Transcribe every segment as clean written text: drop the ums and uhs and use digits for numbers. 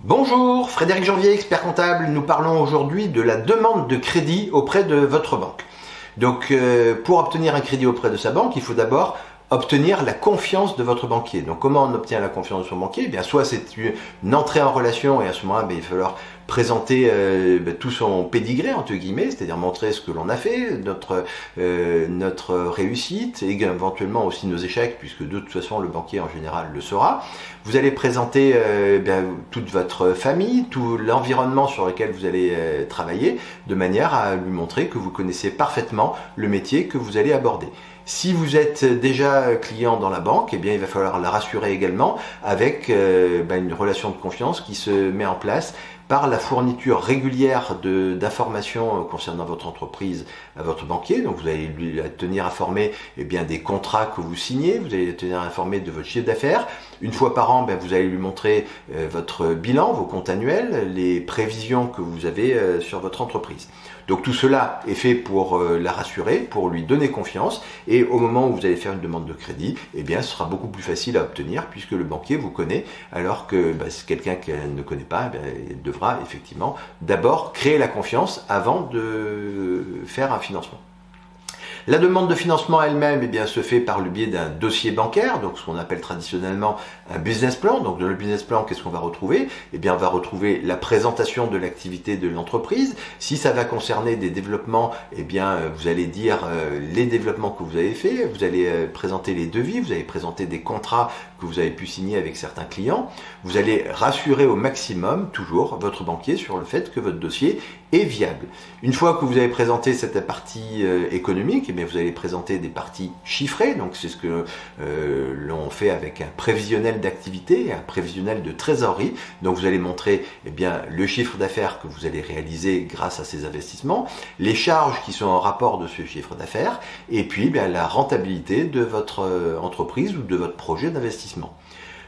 Bonjour, Frédéric Janvier, expert comptable. Nous parlons aujourd'hui de la demande de crédit auprès de votre banque. Donc, pour obtenir un crédit auprès de sa banque, il faut d'abord obtenir la confiance de votre banquier. Donc, comment on obtient la confiance de son banquier? Soit c'est une entrée en relation et à ce moment-là, il va falloir présenter tout son pédigré, entre guillemets, c'est-à-dire montrer ce que l'on a fait, notre réussite et éventuellement aussi nos échecs, puisque de toute façon le banquier en général le saura. Vous allez présenter toute votre famille, tout l'environnement sur lequel vous allez travailler, de manière à lui montrer que vous connaissez parfaitement le métier que vous allez aborder. Si vous êtes déjà client dans la banque, il va falloir la rassurer également avec une relation de confiance qui se met en place par la fourniture régulière d'informations concernant votre entreprise à votre banquier. Donc vous allez lui tenir informé des contrats que vous signez, vous allez le tenir informé de votre chiffre d'affaires. Une fois par an, vous allez lui montrer votre bilan, vos comptes annuels, les prévisions que vous avez sur votre entreprise. Donc tout cela est fait pour la rassurer, pour lui donner confiance, et au moment où vous allez faire une demande de crédit, ce sera beaucoup plus facile à obtenir puisque le banquier vous connaît, alors que c'est quelqu'un qu'elle ne connaît pas, il devra effectivement d'abord créer la confiance avant de faire un financement. La demande de financement elle-même se fait par le biais d'un dossier bancaire, donc ce qu'on appelle traditionnellement un business plan. Donc dans le business plan, qu'est-ce qu'on va retrouver? On va retrouver la présentation de l'activité de l'entreprise. Si ça va concerner des développements, vous allez dire les développements que vous avez faits, vous allez présenter les devis, vous allez présenter des contrats que vous avez pu signer avec certains clients. Vous allez rassurer au maximum toujours votre banquier sur le fait que votre dossier est viable. Une fois que vous avez présenté cette partie économique, vous allez présenter des parties chiffrées. Donc c'est ce que l'on fait avec un prévisionnel d'activité et un prévisionnel de trésorerie. Donc vous allez montrer le chiffre d'affaires que vous allez réaliser grâce à ces investissements, les charges qui sont en rapport de ce chiffre d'affaires, et puis la rentabilité de votre entreprise ou de votre projet d'investissement.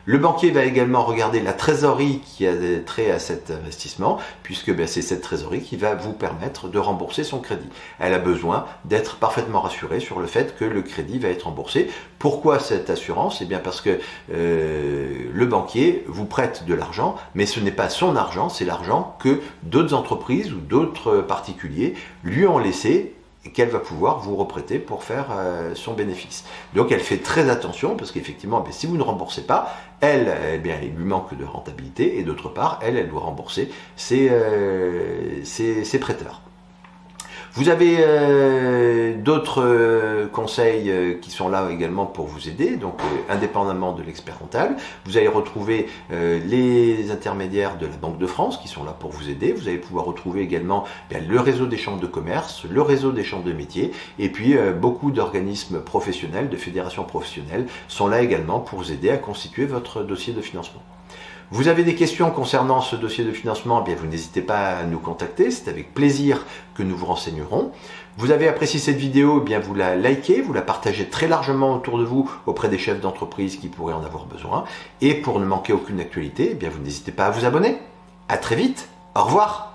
Le banquier va également regarder la trésorerie qui a trait à cet investissement, puisque c'est cette trésorerie qui va vous permettre de rembourser son crédit. Elle a besoin d'être parfaitement rassurée sur le fait que le crédit va être remboursé. Pourquoi cette assurance? Parce que le banquier vous prête de l'argent, mais ce n'est pas son argent, c'est l'argent que d'autres entreprises ou d'autres particuliers lui ont laissé et qu'elle va pouvoir vous reprêter pour faire son bénéfice. Donc elle fait très attention parce qu'effectivement, si vous ne remboursez pas, il lui manque de rentabilité et d'autre part, elle doit rembourser ses prêteurs. Vous avez d'autres conseils qui sont là également pour vous aider, donc indépendamment de l'expert comptable. Vous allez retrouver les intermédiaires de la Banque de France qui sont là pour vous aider. Vous allez pouvoir retrouver également le réseau des chambres de commerce, le réseau des chambres de métiers, et puis beaucoup d'organismes professionnels, de fédérations professionnelles sont là également pour vous aider à constituer votre dossier de financement. Vous avez des questions concernant ce dossier de financement, vous n'hésitez pas à nous contacter, c'est avec plaisir que nous vous renseignerons. Vous avez apprécié cette vidéo, vous la likez, vous la partagez très largement autour de vous auprès des chefs d'entreprise qui pourraient en avoir besoin. Et pour ne manquer aucune actualité, vous n'hésitez pas à vous abonner. À très vite, au revoir.